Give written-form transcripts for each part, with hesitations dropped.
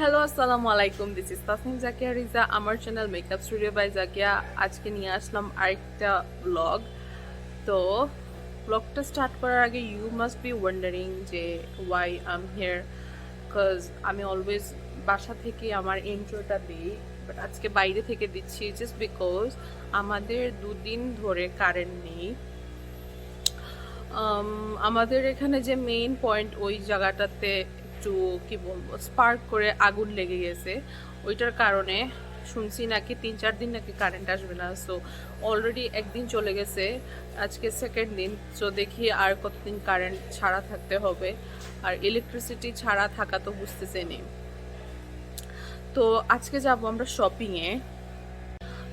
Hello, আসসালামু আলাইকুম। This is Tasnim Zakia Riza, আমার channel makeup studio by Zakia. আজকে নিয়ে আসলাম আরেকটা ব্লগ। তো ব্লগটা স্টার্ট করার আগে ইউ মাস্ট বি ওয়ান্ডারিং যে why I am here, because আমি অলওয়েজ বাসা থেকে আমার ইন্ট্রোটা দিই, বাট আজকে বাইরে থেকে দিচ্ছি জাস্ট বিকজ আমাদের দুদিন ধরে কারেন্ট নেই। আমাদের এখানে যে মেইন পয়েন্ট ওই জায়গাটাতে একটু কি বলবো স্পার্ক করে আগুন লেগে গেছে, ওইটার কারণে শুনছি নাকি 3-4 দিন নাকি কারেন্ট আসবে না। সো অলরেডি একদিন চলে গেছে, আজকে সেকেন্ড দিন। সো দেখি আর কতদিন কারেন্ট ছাড়া থাকতে হবে, আর ইলেকট্রিসিটি ছাড়া থাকা তো বুঝতেছেনি। তো আজকে যাব আমরা শপিংয়ে।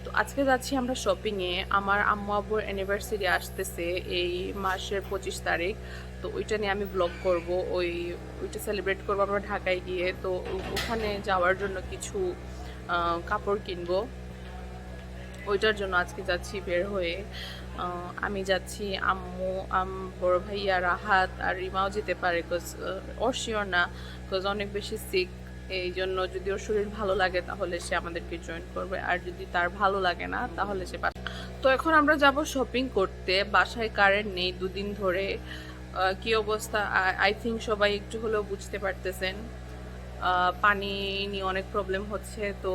তো আজকে যাচ্ছি আমরা শপিংয়ে। আমার আম্মু আব্বুর অ্যানিভার্সারি আসতেছে এই মাসের 25 তারিখ। তো ওইটা নিয়ে আমি ব্লগ করব, ওইটা সেলিব্রেট করবো আমরা ঢাকায় গিয়ে। তো ওখানে যাওয়ার জন্য কিছু কাপড় কিনবো, ওইটার জন্য আজকে যাচ্ছি বের হয়ে। আমি যাচ্ছি, আম্মু, বড় ভাইয়া রাহাত আর রিমাও যেতে পারে, বিকজ ওর শিওর না, বিকজ অনেক বেশি সিক। এই জন্য যদি ওর শরীর ভালো লাগে তাহলে সে আমাদেরকে জয়েন করবে, আর যদি তার ভালো লাগে না তাহলে সে তো এখন আমরা যাব শপিং করতে। বাসায় কারেন্ট নেই দুদিন ধরে। কি অবস্থা আই থিঙ্ক সবাই একটু হলেও বুঝতে পারতেছেন। পানি নিয়ে অনেক প্রবলেম হচ্ছে। তো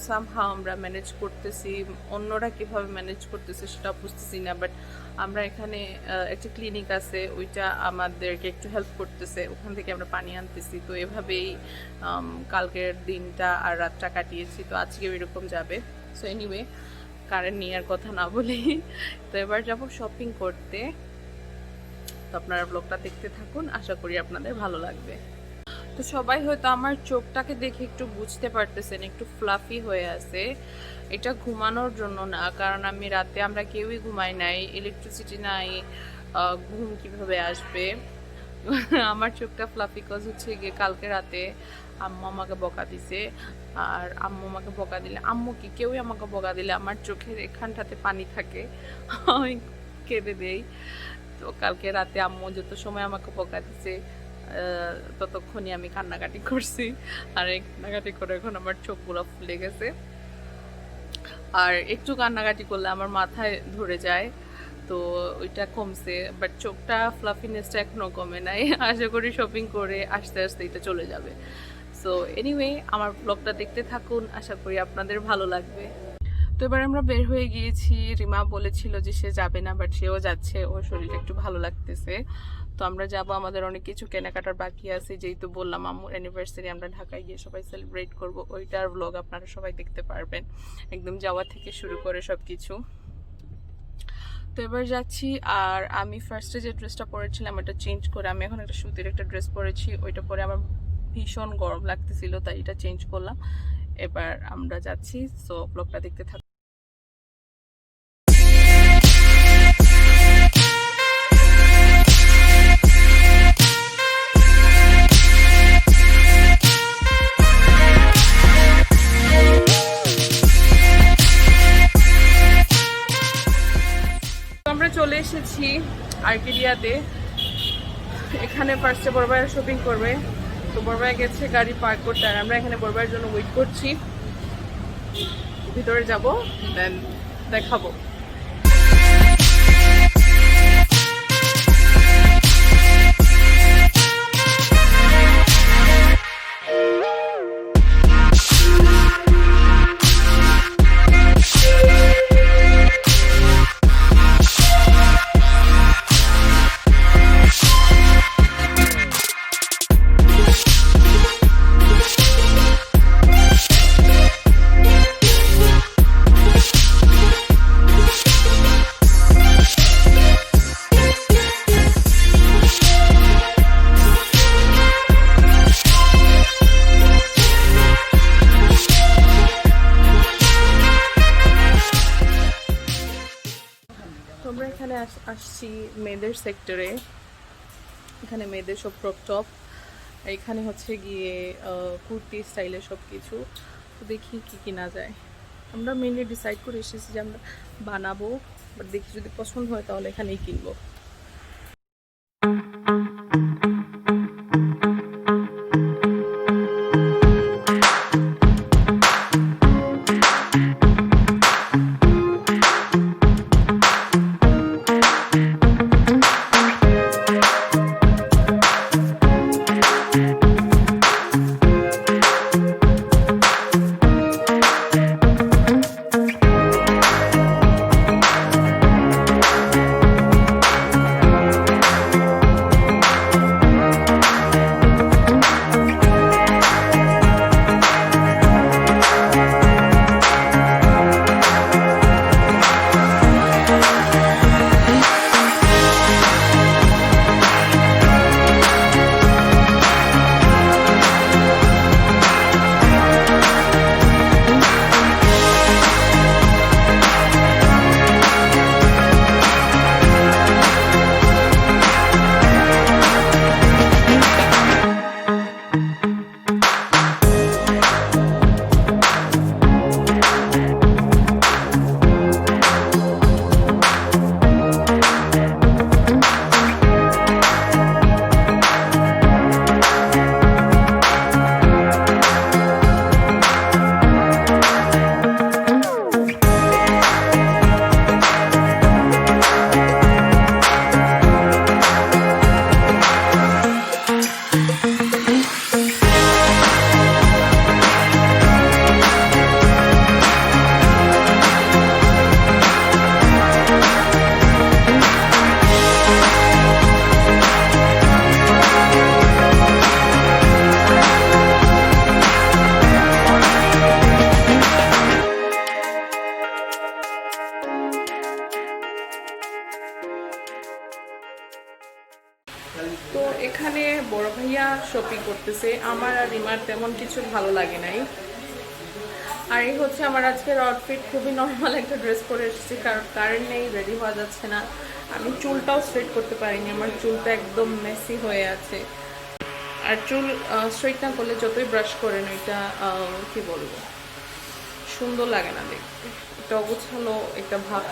সামহাও আমরা ম্যানেজ করতেছি, অন্যরা কিভাবে ম্যানেজ করতেছে সেটা বুঝতেছি না। বাট আমরা এখানে একটা ক্লিনিক আছে, ওইটা আমাদেরকে একটু হেল্প করতেছে, ওখান থেকে আমরা পানি আনতেছি। তো এভাবেই কালকের দিনটা আর রাতটা কাটিয়েছি। তো আজকেও এরকম যাবে। সো এনিওয়ে, কারেন্ট নেওয়ার কথা না বলেই তো এবার যাব শপিং করতে। তো আপনারা ব্লগটা দেখতে থাকুন, আশা করি আপনাদের ভালো লাগবে। তো সবাই হয়তো আমার চোখটাকে দেখে একটু বুঝতে পারতেছেন, একটু ফ্লাফি হয়ে আছে। এটা ঘুমানোর জন্য না, কারণ আমি রাতে আমরা কেউই ঘুমাই নাই, ইলেকট্রিসিটি নাই, ঘুম কিভাবে আসবে। আমার চোখটা ফ্লাফি কজ হচ্ছে গিয়ে কালকে রাতে আম্মু আমাকে বকা দিছে। আর আম্মু আমাকে বকা দিলে, আম্মু কি কেউই আমাকে বকা দিলে আমার চোখের এখানটাতে পানি থাকে, আমি কেঁদে দেই। তো কালকে রাতে আম্মু যত সময় আমাকে বকা দিছে ততক্ষণই আমি কান্নাকাটি করছি। আর এই কান্নাকাটি করে এখন আমার চোখগুলো ফুলে গেছে, আর একটু কান্নাকাটি করলে আমার মাথায় ধরে যায়। তো ওইটা কমছে, বাট চোখটা ফ্লাফিনেসটা এখনো কমে নাই। আশা করি শপিং করে আস্তে আস্তে এটা চলে যাবে। সো এনিওয়ে, আমার ব্লগটা দেখতে থাকুন, আশা করি আপনাদের ভালো লাগবে। তো এবার আমরা বের হয়ে গিয়েছি। রিমা বলেছিল যে সে যাবে না, বাট সেও যাচ্ছে, ওর শরীরটা একটু ভালো লাগতেছে। তো আমরা যাব, আমাদের অনেক কিছু কেনাকাটার বাকি আছে। যেহেতু বললাম আম্মুর অ্যানিভার্সারি, আমরা ঢাকায় গিয়ে সবাই সেলিব্রেট করব, ওইটার ব্লগ আপনারা সবাই দেখতে পারবেন, একদম যাওয়া থেকে শুরু করে সব কিছু। তো এবার যাচ্ছি। আর আমি ফার্স্টে যে ড্রেসটা পরেছিলাম ওটা চেঞ্জ করে আমি এখন একটা সুতির একটা ড্রেস পরেছি। ওইটা পরে আমার ভীষণ গরম লাগতেছিল, তাই এটা চেঞ্জ করলাম। এবার আমরা যাচ্ছি। সো ব্লগটা দেখতে থাকুন। আমরা চলে এসেছি আর্কেডিয়াতে। এখানে ফার্স্টে বড় ভাইয়ের শপিং করবে। তো বড় ভাই গেছে গাড়ি পার্ক করতে, আর আমরা এখানে বড় ভাইয়ের জন্য ওয়েট করছি। ভিতরে যাব, দেন দেখাবো। তোমরা এখানে আসছি মেয়েদের সেক্টরে। এখানে মেয়েদের সব ক্রপ টপ, এখানে হচ্ছে গিয়ে কুর্তি স্টাইলের সব কিছু। তো দেখি কি কিনা যায়। আমরা মেনলি ডিসাইড করে এসেছি যে আমরা বানাবো, বাট দেখি যদি পছন্দ হয় তাহলে এখানেই কিনবো। বড় ভাইয়া শপিং করতেছে, আমার আর রিমার তেমন কিছু ভালো লাগে নাই। আর এই হচ্ছে আমার আজকের আউটফিট, খুবই নর্মাল একটা ড্রেস পরে এসেছি, কারণ কারেন্ট নেই, রেডি হওয়া যাচ্ছে না। আমি চুলটাও স্ট্রেট করতে পারিনি, আমার চুলটা একদম মেসি হয়ে আছে। আর চুল স্ট্রেট না করলে যতই ব্রাশ করেন ওইটা কি বলবো, সুন্দর লাগে না দেখতে, একটা অগোছালো একটা ভাব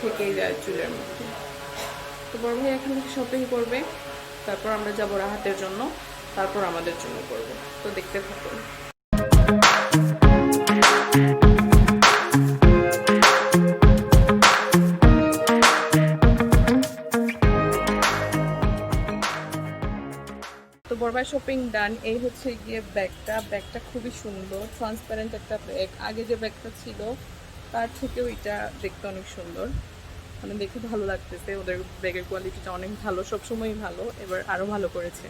থেকেই যায় চুলের মধ্যে। তো বড় ভাই এখন শপিং করবে, তারপর আমরা যাবো রাহাতের জন্য, তারপর আমাদের জন্য করবো। তো দেখতে থাকুন। তো বড় ভাই শপিং ডান। এই হচ্ছে গিয়ে ব্যাগটা খুবই সুন্দর, ট্রান্সপারেন্ট একটা ব্যাগ। আগে যে ব্যাগটা ছিল তার থেকেও এটা দেখতে অনেক সুন্দর, মানে দেখে ভালো লাগতেছে। ওদের ব্যাগের কোয়ালিটিটা অনেক ভালো, সবসময়ই ভালো, এবার আরও ভালো করেছে।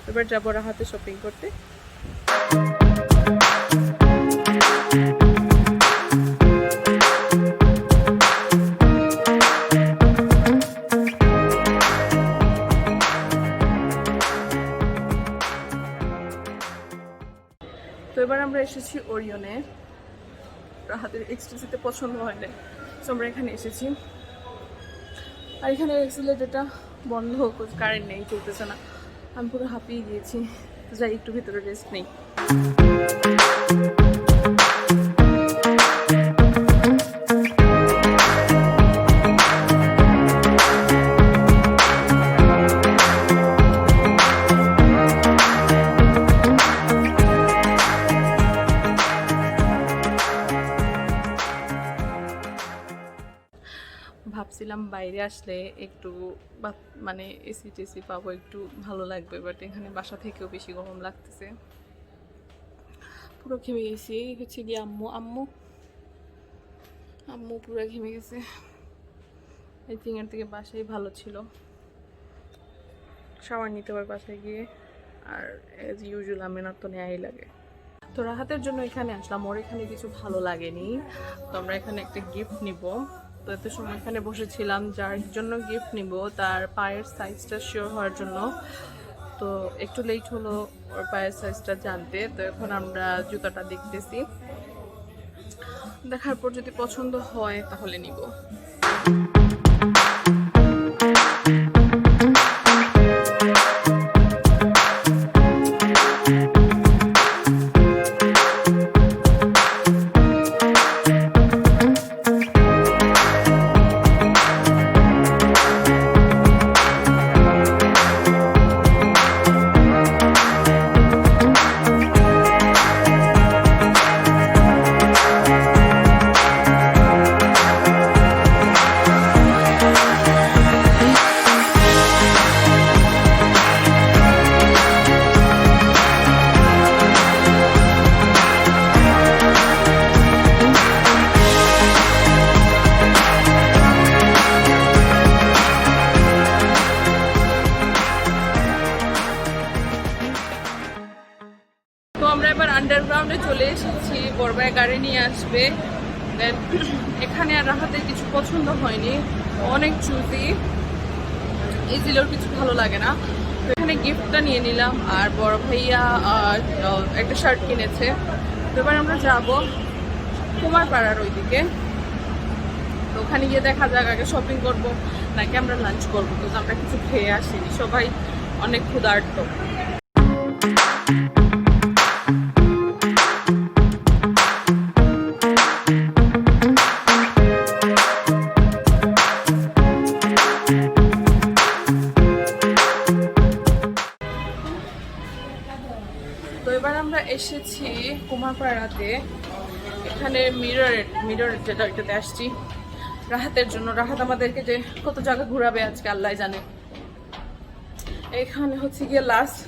এবার যাবো রাহাতে শপিং করতে। তো এবার আমরা এসেছি ওরিয়নে। রাহাতের এক্সট্রেসিতে পছন্দ হয় না, তো আমরা এখানে এসেছি। আর এখানে এক্সিলেটারটা বন্ধ, কারেন্ট নেই, চলতেছে না। আমি পুরো হাঁপিয়ে গিয়েছি, তো যাই একটু ভিতরে রেস্ট নেই। ভাবছিলাম বাইরে আসলে একটু মানে এসি টেসি পাবো, একটু ভালো লাগবে, বাট এখানে বাসা থেকেও বেশি গরম লাগতেছে, পুরো ঘেমে গেছি। এই হচ্ছে গিয়ে আম্মু পুরো ঘেমে গেছে। এই থিংয়ের থেকে বাসায় ভালো ছিল, শাওয়ার নিতে হবে বাসায় গিয়ে। আর এজ ইউজুয়াল আমিনার তো নেয়াই লাগে। তো রাহাতের জন্য এখানে আসলাম, ওর এখানে কিছু ভালো লাগেনি, তো আমরা এখানে একটা গিফট নিব। তো এত সময় এখানে বসেছিলাম, যার জন্য গিফট নিব তার পায়ের সাইজটা শিওর হওয়ার জন্য। তো একটু লেট হলো ওর পায়ের সাইজটা জানতে। তো এখন আমরা জুতাটা দেখতেছি, দেখার পর যদি পছন্দ হয় তাহলে নিব। আন্ডারগ্রাউন্ডে চলে এসেছি, বড় ভাই গাড়ি নিয়ে আসবে। দেন এখানে আর রাহাতের কিছু পছন্দ হয়নি, অনেক চুজি, ইজিলোর কিছু ভালো লাগে না। তো এখানে গিফটটা নিয়ে নিলাম, আর বড় ভাইয়া একটা শার্ট কিনেছে। তো এবার আমরা যাব কুমারপাড়ার ওইদিকে, তো ওখানে গিয়ে দেখা যাক আগে শপিং করব নাকি আমরা লাঞ্চ করবো। তো আমরা কিছু খেয়ে আসিনি, সবাই অনেক ক্ষুধার্ত। তো এবার আমরা এসেছি কুমারপাড়াতে, এখানে মিরর যেটা ওইটাতে আসছি রাহাতের জন্য। রাহাত আমাদেরকে যে কত জায়গা ঘুরাবে আজকে আল্লাহ জানে। এখানে হচ্ছে গিয়ে লাস্ট,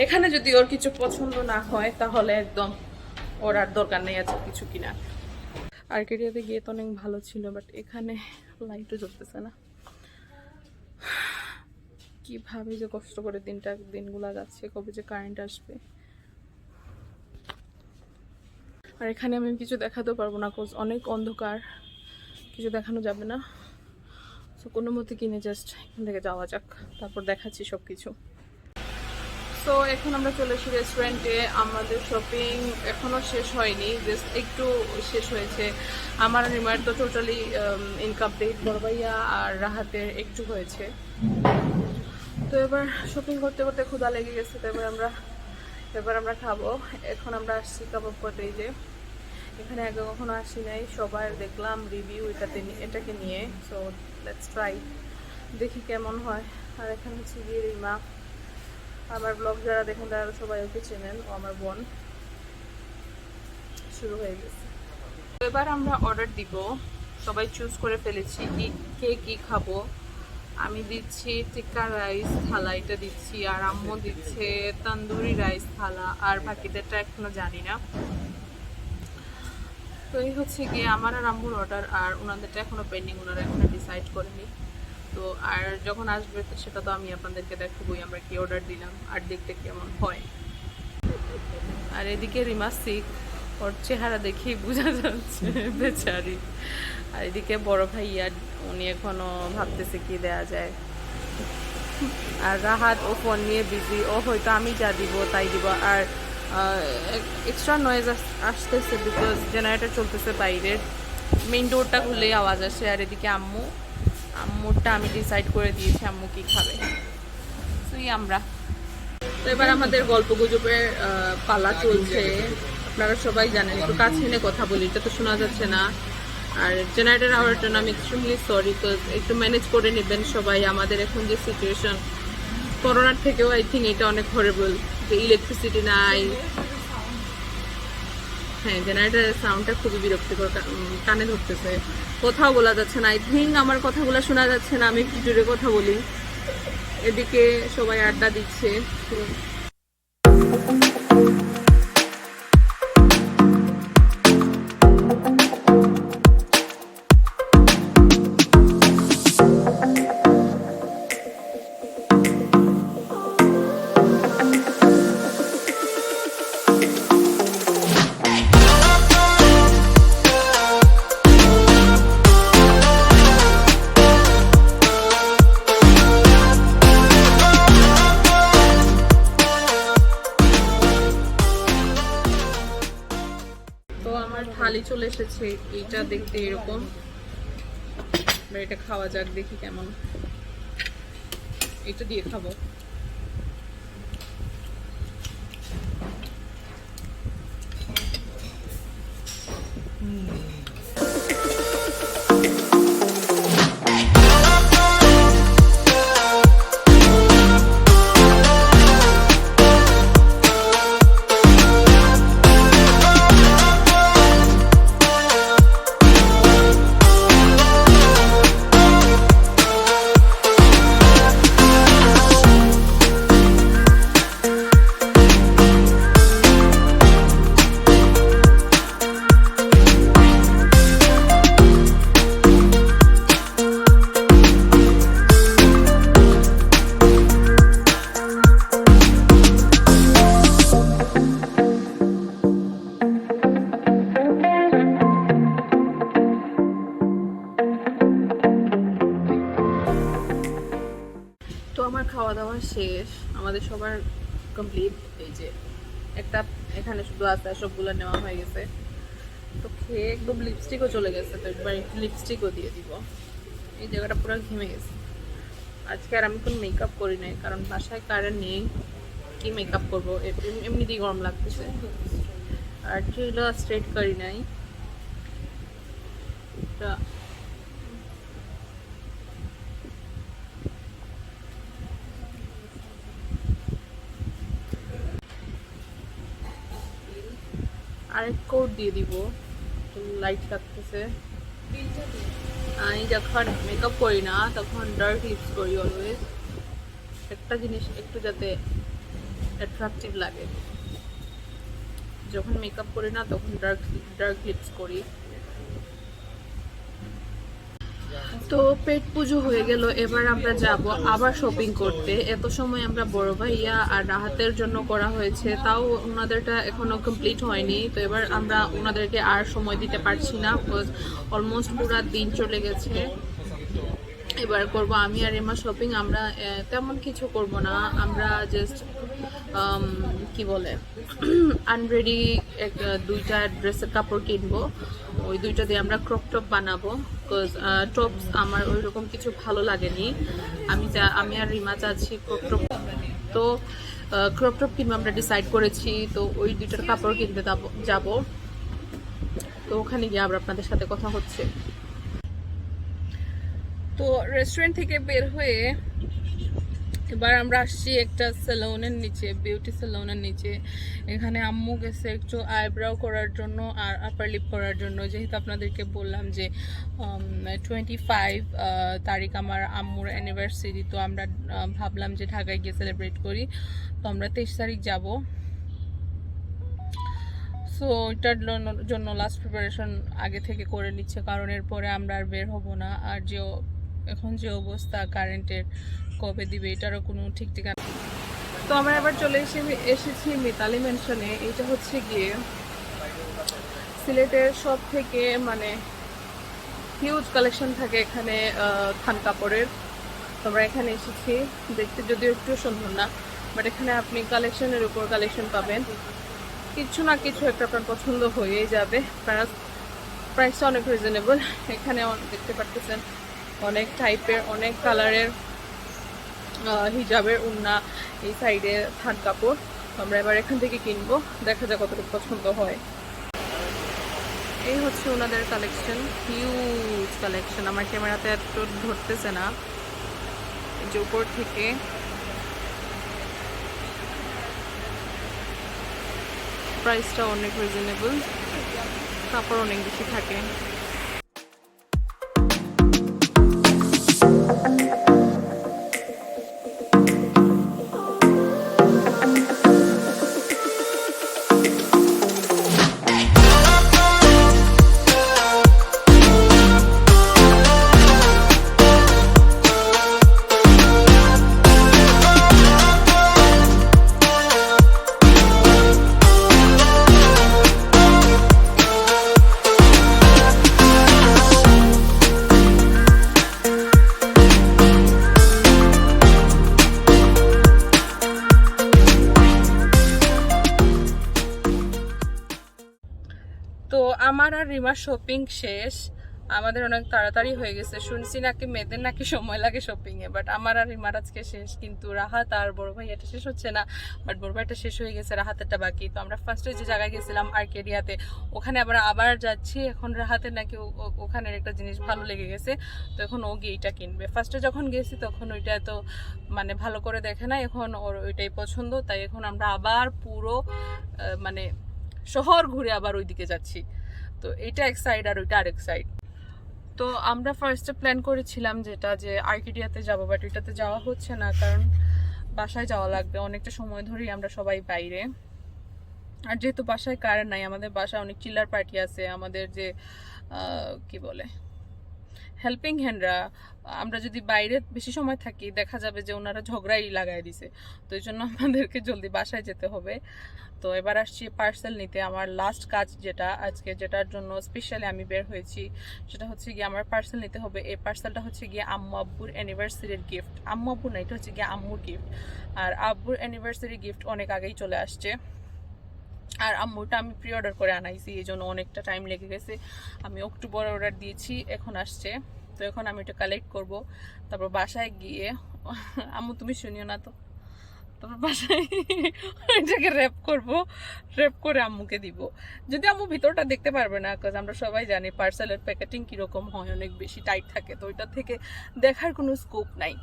এখানে যদি ওর কিছু পছন্দ না হয় তাহলে একদম ওর আর দরকার নেই আছে কিছু কিনা। আর্কেডিয়াতে গিয়ে তো অনেক ভালো ছিল, বাট এখানে লাইটও জ্বলতেছে না। কিভাবে যে কষ্ট করে দিনগুলা যাচ্ছে, কবে যে কারেন্ট আসবে। আর এখানে আমি কিছু দেখাতেও পারবো না, কোজ অনেক অন্ধকার, কিছু দেখানো যাবে না। তো কোনো মতে কিনে জাস্ট এখান থেকে যাওয়া যাক, তারপর দেখাচ্ছি সব কিছু। তো এখন আমরা চলে এসেছি রেস্টুরেন্টে। আমাদের শপিং এখনো শেষ হয়নি, জাস্ট একটু শেষ হয়েছে। আমার আর রিমার তো টোটালি ইনকমপ্লিট, বড় ভাইয়া আর রাহাতের একটু হয়েছে। তো এবার শপিং করতে করতে ক্ষুধা লেগে গেছে, তো এবার আমরা খাবো। এখন আমরা আসছি কাবাব করতে। এই যে এখানে আগে কখনো আসি নাই, সবার দেখলাম রিভিউ এটাকে নিয়ে। সো লেটস ট্রাই, দেখি কেমন হয়। আর এখানে হচ্ছে গিয়ে রিমা, আমার ব্লগ যারা দেখেন তারা সবাই ওকে চেনেন, ও আমার বোন। শুরু হয়ে গেছে। এবার আমরা অর্ডার দিব, সবাই চুজ করে ফেলেছি কে কি খাবো। আমি দিচ্ছি টিক্কা রাইস থালা, এটা দিচ্ছি, আর আম্মু দিচ্ছে তন্দুরি রাইস থালা, আর বাকিদেরটা এখনো জানি না। তো এই হচ্ছে গিয়ে আমার আর আম্মুর অর্ডার, আর ওনাদেরটা এখনো পেন্ডিং, ওনারা এখনো ডিসাইড করেনি। তো আর যখন আসবে সেটা তো আমি আপনাদেরকে দেখাবই আমরা কি অর্ডার দিলাম আর দেখতে কেমন হয়। আর এদিকে রিমা সিক, ওর চেহারা দেখেই বোঝা যাচ্ছে বেচারি। আর এদিকে বড় ভাইয়া, উনি এখনো ভাবতেছে কি দেয়া যায়। আর রাহাত ও ফোন নিয়ে বিজি, ও হয়তো আমি যা দিব তাই দিব। আর এক্সট্রা নয়েজ আসতেছে বিকজ জেনারেটর চলতেছে বাইরের, মেইন ডোরটা খুললেই আওয়াজ আসে। আর এদিকে আম্মুরটা আমি ডিসাইড করে দিয়েছি আম্মু কি খাবে। তুই আমরা তো এবার আমাদের গল্প গুজবের পালা চলছে। আপনারা সবাই জানেন, একটু কাছে এনে কথা বলি, এটা তো শোনা যাচ্ছে না। আর জেনারেটর আওয়ার জন্য আমি এক্সট্রিমলি সরি, বিকজ একটু ম্যানেজ করে নেবেন সবাই। আমাদের এখন যে সিচুয়েশন, করোনার থেকেও আই থিঙ্ক এটা অনেক হরেবল, যে ইলেকট্রিসিটি নাই। হ্যাঁ, জেনারেটরের সাউন্ডটা খুবই বিরক্তিকর, কানে ধরতেছে, কোথাও বলা যাচ্ছে না। আই থিঙ্ক আমার কথাগুলো শোনা যাচ্ছে না, আমি একটু জোরে কথা বলি। এদিকে সবাই আড্ডা দিচ্ছে। তো আমার থালি চলে এসেছে, এইটা দেখতে এরকম। এটা খাওয়া যাক, দেখি কেমন। এটা দিয়ে খাবো। তো আমার খাওয়া দাওয়া শেষ, আমাদের সবার কমপ্লিট। এই যে একটা এখানে শুধু আছে, সবগুলো নেওয়া হয়ে গেছে। তো খেয়ে একদম লিপস্টিকও চলে গেছে, তো একবার একটু লিপস্টিকও দিয়ে দিব। এই জায়গাটা পুরো ঘেমে গেছে। আজকে আর আমি কোনো মেকআপ করি নাই, কারণ বাসায় কারেন্ট নেই, কি মেকআপ করবো, এমনিতেই গরম লাগতেছে। আর চুলও স্ট্রেট করি নাই। আরেক কোট দিয়ে দিব, লাইট লাগতেছে। আমি যখন মেকআপ করি না তখন ডার্ক লিপস করি অলওয়েজ, একটা জিনিস একটু যাতে অ্যাট্রাকটিভ লাগে। যখন মেকআপ করি না তখন ডার্ক লিপস করি। তো পেট পুজো হয়ে গেল, এবার আমরা যাব আবার শপিং করতে। এত সময় আমরা বড় ভাইয়া আর রাহাতের জন্য করা হয়েছে, তাও ওনাদেরটা এখনো কমপ্লিট হয়নি। তো এবার আমরা ওনাদেরকে আর সময় দিতে পারছি না, বিকজ অলমোস্ট পুরো দিন চলে গেছে। এবার করব আমি আর এমা শপিং। আমরা তেমন কিছু করব না, আমরা জাস্ট কি বলে আনরেডি দুইটা ড্রেসের কাপড় কিনবো, ওই দুইটা দিয়ে আমরা ক্রপ টপ বানাবো। বিকজ টপস আমার ওই রকম কিছু ভালো লাগেনি, আমি আর রিমা চাচ্ছি ক্রপ টপ। তো ক্রপ টপ কিনবো আমরা ডিসাইড করেছি, তো ওই দুইটার কাপড় কিনতে যাব। তো ওখানে গিয়ে আবার আপনাদের সাথে কথা হচ্ছে। তো রেস্টুরেন্ট থেকে বের হয়ে এবার আমরা আসছি একটা সেলুনের নিচে, বিউটি সেলুনের নিচে। এখানে আম্মু গেছে একটু আইব্রাও করার জন্য আর আপার লিপ করার জন্য, যেহেতু আপনাদেরকে বললাম যে 25 তারিখ আমার আম্মুর অ্যানিভার্সারি। তো আমরা ভাবলাম যে ঢাকায় গিয়ে সেলিব্রেট করি, তো আমরা 23 তারিখ যাব। সো ওইটার জন্য লাস্ট প্রিপারেশন আগে থেকে করে নিচ্ছে, কারণ এরপরে আমরা আর বের হব না। আর যে এখন যে অবস্থা কারেন্টের, কবে দিবে এটারও কোনো ঠিক ঠিকানা। তো আমরা এবার চলে এসেছি মিতালি মেনশনে। এটা হচ্ছে গিয়ে সিলেটের সব থেকে মানে হিউজ কালেকশন থাকে এখানে থান কাপড়ের। তোমরা এখানে এসেছি, দেখতে যদিও একটু সুন্দর না, বাট এখানে আপনি কালেকশনের উপর কালেকশন পাবেন, কিছু না কিছু একটা আপনার পছন্দ হয়েই যাবে। প্রাইসটা অনেক রিজনেবল। এখানে দেখতে পাচ্ছেন অনেক টাইপের, অনেক কালারের হিজাবের উন্না, এই সাইডে থান কাপড়। আমরা এবার এখান থেকে কিনবো, দেখা যাক কতটুকু পছন্দ হয়। এই হচ্ছে ওনাদের কালেকশন, হিউজ কালেকশন। আমার ক্যামেরাতে এত ধরতেছে না, এই যে উপর থেকে প্রাইসটা অনেক রিজনেবল, কাপড় অনেক বেশি থাকে। তো আমার আর রিমার শপিং শেষ, আমাদের অনেক তাড়াতাড়ি হয়ে গেছে। শুনছি নাকি মেয়েদের নাকি সময় লাগে শপিংয়ে, বাট আমার আর রিমার আজকে শেষ। কিন্তু রাহাত আর বড় ভাই এটা শেষ হচ্ছে না, বাট বড় ভাইটা শেষ হয়ে গেছে, রাহাতেরটা বাকি। তো আমরা ফার্স্টে যে জায়গায় গেছিলাম আর্কেডিয়াতে, ওখানে আবার যাচ্ছি। এখন রাহাতের নাকি ওখানের একটা জিনিস ভালো লেগে গেছে, তো এখন ও গিয়ে এইটা কিনবে। ফার্স্টে যখন গেছি তখন ওইটা এত মানে ভালো করে দেখে না, এখন ওর ওইটাই পছন্দ। তাই এখন আমরা আবার পুরো মানে শহর ঘুরে আবার ওইদিকে যাচ্ছি। তো এটা এক সাইড আর ওইটা আরেক সাইড। তো আমরা ফার্স্টে প্ল্যান করেছিলাম যেটা যে আর্কিডিয়াতে যাবো, বাট ওইটাতে যাওয়া হচ্ছে না, কারণ বাসায় যাওয়া লাগবে অনেকটা সময় ধরেই আমরা সবাই বাইরে। আর যেহেতু বাসায় কারেন্ট নাই, আমাদের বাসায় অনেক চিল্লার পার্টি আছে, আমাদের যে কি বলে হেল্পিং হ্যান্ডরা, আমরা যদি বাইরে বেশি সময় থাকি দেখা যাবে যে ওনারা ঝগড়াই লাগাই দিছে। তো এই জন্য আমাদেরকে জলদি বাসায় যেতে হবে। তো এবার আসছি পার্সেল নিতে। আমার লাস্ট কাজ যেটা আজকে, যেটার জন্য স্পেশালি আমি বের হয়েছি, সেটা হচ্ছে গিয়ে আমার পার্সেল নিতে হবে। এই পার্সেলটা হচ্ছে গিয়ে আম্মু আব্বুর অ্যানিভার্সারির গিফট। আম্মু আব্বু না, এটা হচ্ছে গিয়ে আম্মুর গিফট। আর আব্বুর অ্যানিভার্সারি গিফট অনেক আগেই চলে আসছে, আর আম্মুটা আমি প্রি অর্ডার করে আনাইছি, এই জন্য অনেকটা টাইম লেগে গেছে। আমি অক্টোবরে অর্ডার দিয়েছি, এখন আসছে। তো এখন আমি এটা কালেক্ট করব, তারপর বাসায় গিয়ে আম্মু তুমি শুনিও না তো, তারপর বাসায় এটাকে র্যাপ করব, র্যাপ করে আম্মুকে দিব। যদি আম্মু ভিতরটা দেখতে পারবে না, কারণ আমরা সবাই জানি পার্সেলের প্যাকেটিং কীরকম হয়, অনেক বেশি টাইট থাকে, তো ওইটা থেকে দেখার কোনো স্কোপ নাই।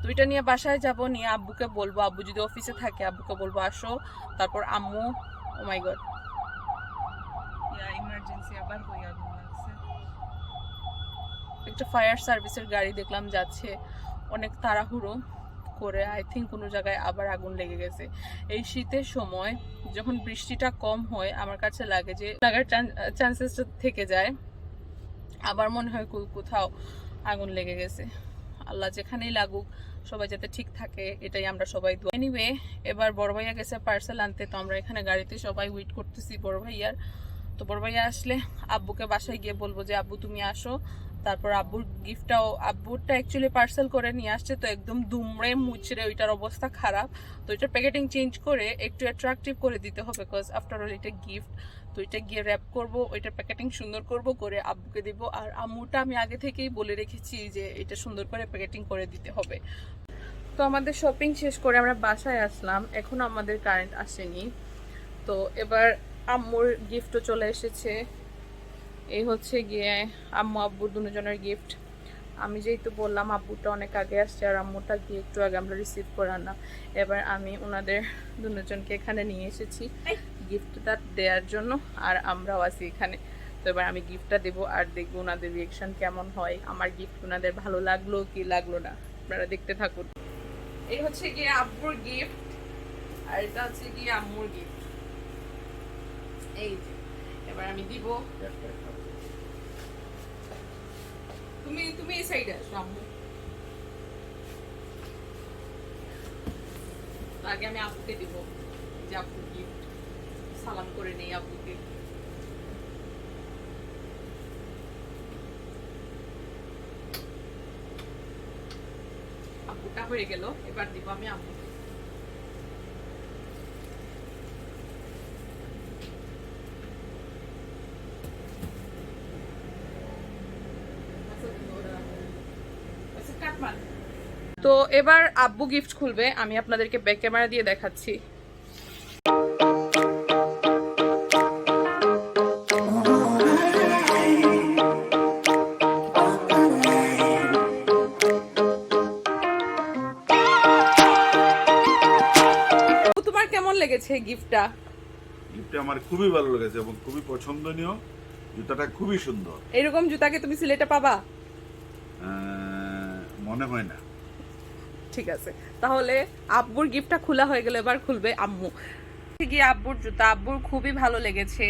তো এটা নিয়ে বাসায় যাব, নিয়ে আব্বুকে বলবো, আব্বু যদি অফিসে থাকে আব্বুকে বলবো আসো, তারপর আম্মু ও মাই গড ইমার্জেন্সি আবার হয়ে আগুন লাগছে। একটা ফায়ার সার্ভিসের গাড়ি দেখলাম যাচ্ছে অনেক তাড়াহুড়ো করে, আই থিঙ্ক কোনো জায়গায় আবার আগুন লেগে গেছে। এই শীতের সময় যখন বৃষ্টিটা কম হয় আমার কাছে লাগে যে লাগার চান্সেসটা থেকে যায়, আবার মনে হয় কোথাও আগুন লেগে গেছে। আল্লাহ যেখানেই লাগুক সবাই যাতে ঠিক থাকে, এটাই আমরা সবাই দোয়া। এনিওয়ে এবার বড় ভাইয়া গেছে পার্সেল আনতে, তো আমরা এখানে গাড়িতে সবাই ওয়েট করতেছি বড় ভাইয়ার। তো বড় ভাইয়া আসলে আব্বুকে বাসায় গিয়ে বলবো যে আব্বু তুমি আসো, তারপর আব্বুর গিফটটাও, আব্বুরটা অ্যাকচুয়ালি পার্সেল করে নিয়ে আসছে, তো একদম দুমড়ে মুচড়ে ওইটার অবস্থা খারাপ। তো এটার প্যাকেটিং চেঞ্জ করে একটু অ্যাট্রাকটিভ করে দিতে হবে, বিকজ আফটার অল এটা গিফট। তো এটা গিয়ে র্যাপ করবো, ওইটার প্যাকেটিং সুন্দর করব, করে আব্বুকে দিব। আর আম্মুটা আমি আগে থেকেই বলে রেখেছি যে এটা সুন্দর করে প্যাকেটিং করে দিতে হবে। তো আমাদের শপিং শেষ করে আমরা বাসায় আসলাম, এখন আমাদের কারেন্ট আসেনি। তো এবার আম্মুর গিফটও চলে এসেছে। এই হচ্ছে গিয়ে আম্মু আব্বুর দুজনের গিফট। আমি যেহেতু বললাম আব্বুটা অনেক আগে আসছে আর আম্মুটা গিয়ে একটু আগে আমরা রিসিভ করে আনলাম। এবার আমি ওনাদের দুজনকে এখানে নিয়ে এসেছি গিফটটা দেওয়ার জন্য, আর আমরাও আছি এখানে। তো এবার আমি গিফটটা দেবো আর দেখবো ওনাদের রিয়েকশন কেমন হয়, আমার গিফট ওনাদের ভালো লাগলো কি লাগলো না, আপনারা দেখতে থাকুন। এই হচ্ছে গিয়ে আব্বুর গিফট আর এটা হচ্ছে গিয়ে আম্মুর গিফট। এই যে এবার আমি দিব। তুমি এই সাইডে আসো আম্মু। আগে আমি আপুকে দিব, যে আপুর গিফট, সালাম করে নেই আপুকে। আপুটা হয়ে গেল, এবার দিব আমি আম্মুকে। তো এবার আব্বু গিফট খুলবে, আমি আপনাদেরকে ব্যাক ক্যামেরা দিয়ে দেখাচ্ছি। তোমার কেমন লেগেছে গিফটটা? গিফটটা আমার খুবই ভালো লেগেছে এবং খুবই পছন্দনীয়। জুতাটা খুবই সুন্দর। এরকম জুতাকে তুমি সিলেটে পাবা? মনে হয় না। ঠিক আছে, তাহলে আব্বুর গিফটটা খোলা হয়ে গেলে এবার খুলবে আম্মু। গিয়ে আব্বুর জুতা, আব্বুর খুবই ভালো লেগেছে।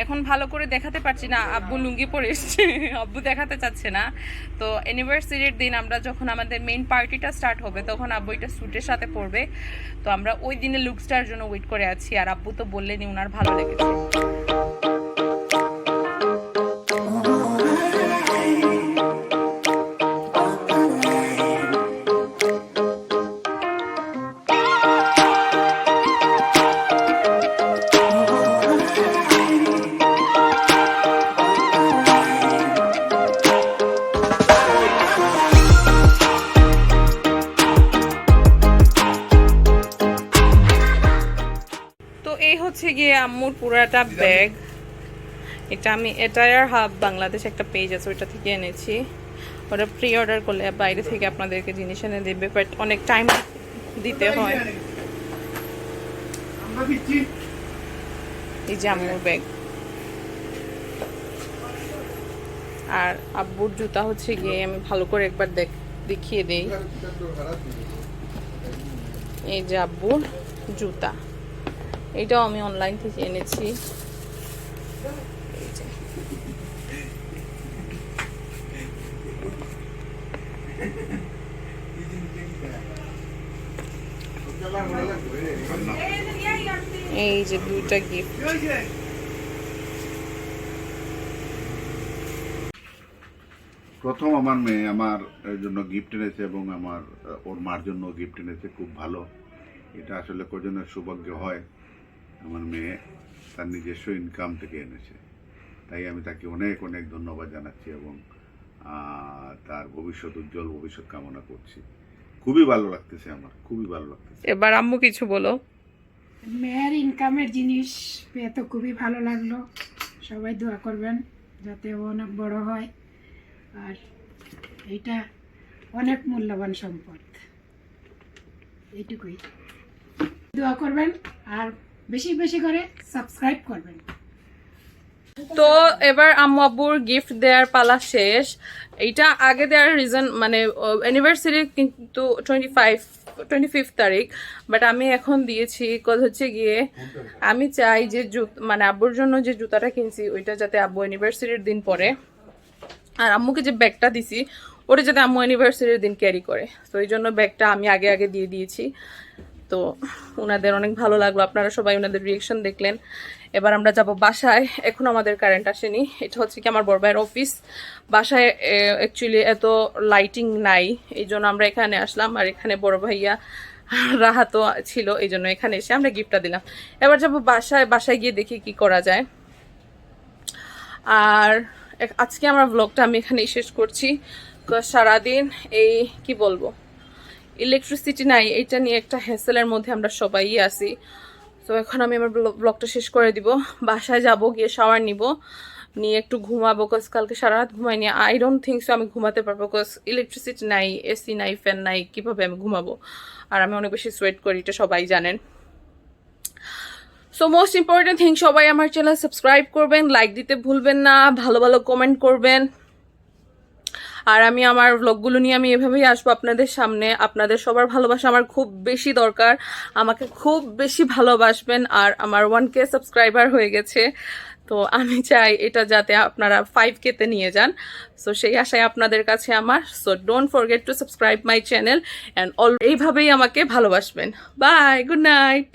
এখন ভালো করে দেখাতে পারছি না, আব্বু লুঙ্গি পরে এসছে, আব্বু দেখাতে চাচ্ছে না। তো অ্যানিভার্সারির দিন আমরা যখন আমাদের মেইন পার্টিটা স্টার্ট হবে তখন আব্বু এটা স্যুটের সাথে পরবে। তো আমরা ওই দিনে লুকসটার জন্য ওয়েট করে আছি, আর আব্বু তো বললেনি ওনার ভালো লেগেছে। এই হচ্ছে গিয়ে আম্মুর পুরাটা ব্যাগ। এটা আমি এটায়ার হাব বাংলাদেশ একটা পেজ আছে, ওইটা থেকে এনেছি। ওটা প্রি অর্ডার করলে বাইরে থেকে আপনাদেরকে জিনিস এনে দেবে, বাট অনেক টাইম দিতে হয়। এই যে আম্মুর ব্যাগ। আর আব্বুর জুতা হচ্ছে গিয়ে আমি ভালো করে একবার দেখিয়ে দেই। এই যে আব্বুর জুতা, এটাও আমি অনলাইন থেকে এনেছি। এই যে দুইটা গিফট। প্রথম আমার মেয়ে আমার জন্য গিফট এনেছে এবং আমার ওর মার জন্য গিফট এনেছে, খুব ভালো। এটা আসলে কজনের সৌভাগ্য হয়। আমার মেয়ে তার নিজস্ব ইনকাম থেকে এনেছে, তাই আমি তাকে অনেক অনেক ধন্যবাদ জানাচ্ছি এবং তার ভবিষ্যৎ উজ্জ্বল ভবিষ্যৎ কামনা করছি। খুবই ভালো লাগতেছে আমার, খুবই ভালো লাগতেছে। এবার আম্মু কিছু বলো। মেয়ের ইনকামের জিনিস পেয়ে তো খুবই ভালো লাগলো। সবাই দোয়া করবেন যাতে ও অনেক বড় হয়, আর এইটা অনেক মূল্যবান সম্পদ। এইটুকুই, দোয়া করবেন আর বেশি বেশি করে সাবস্ক্রাইব করবেন। তো এবার আম্মু আব্বুর গিফট দেওয়ার পালা শেষ। এইটা আগে দেওয়ার রিজন মানে অ্যানিভার্সারি কিন্তু 25 তারিখ, বাট আমি এখন দিয়েছি কথা হচ্ছে গিয়ে আমি চাই যে মানে আব্বুর জন্য যে জুতাটা কিনছি ওইটা যাতে আব্বু অ্যানিভার্সারির দিন পরে, আর আম্মুকে যে ব্যাগটা দিছি ওটা যাতে আম্মু অ্যানিভার্সারির দিন ক্যারি করে। তো এই জন্য ব্যাগটা আমি আগে দিয়ে দিয়েছি। তো ওনাদের অনেক ভালো লাগলো, আপনারা সবাই ওনাদের রিয়েকশন দেখলেন। এবার আমরা যাব বাসায়। এখন আমাদের কারেন্ট আসেনি, এটা হচ্ছে কি আমার বড় ভাইয়ের অফিস। বাসায় অ্যাকচুয়ালি এত লাইটিং নাই, এই জন্য আমরা এখানে আসলাম। আর এখানে বড় ভাইয়া রাহাতও ছিল, এই জন্য এখানে এসে আমরা গিফটটা দিলাম। এবার যাব বাসায়, বাসায় গিয়ে দেখি কি করা যায়। আর আজকে আমার ব্লগটা আমি এখানেই শেষ করছি। সারাদিন এই কি বলবো, ইলেকট্রিসিটি নাই, এটা নিয়ে একটা হ্যাসেলের মধ্যে আমরা সবাই আছি। তো এখন আমি আমার ব্লগটা শেষ করে দিব, বাসায় যাব, গিয়ে শাওয়ার নিব, নিয়ে একটু ঘুমাবো। বিকজ কালকে সারা রাত ঘুমাইনি। আই ডোন্ট থিঙ্ক সো আমি ঘুমাতে পারবো, বিকজ ইলেকট্রিসিটি নাই, এসি নাই, ফ্যান নাই, কিভাবে আমি ঘুমাবো। আর আমি অনেক বেশি সোয়েট করি, এটা সবাই জানেন। সো মোস্ট ইম্পর্টেন্ট থিং, সবাই আমার চ্যানেল সাবস্ক্রাইব করবেন, লাইক দিতে ভুলবেন না, ভালো ভালো কমেন্ট করবেন। আর আমি আমার ব্লগগুলো নিয়ে আমি এভাবেই আসবো আপনাদের সামনে। আপনাদের সবার ভালোবাসা আমার খুব বেশি দরকার, আমাকে খুব বেশি ভালোবাসবেন। আর আমার 1K সাবস্ক্রাইবার হয়ে গেছে, তো আমি চাই এটা যাতে আপনারা 5K-তে নিয়ে যান। সো সেই আশায় আপনাদের কাছে আমার। So don't forget to subscribe my channel and এইভাবেই আমাকে ভালোবাসবেন। Bye, good night.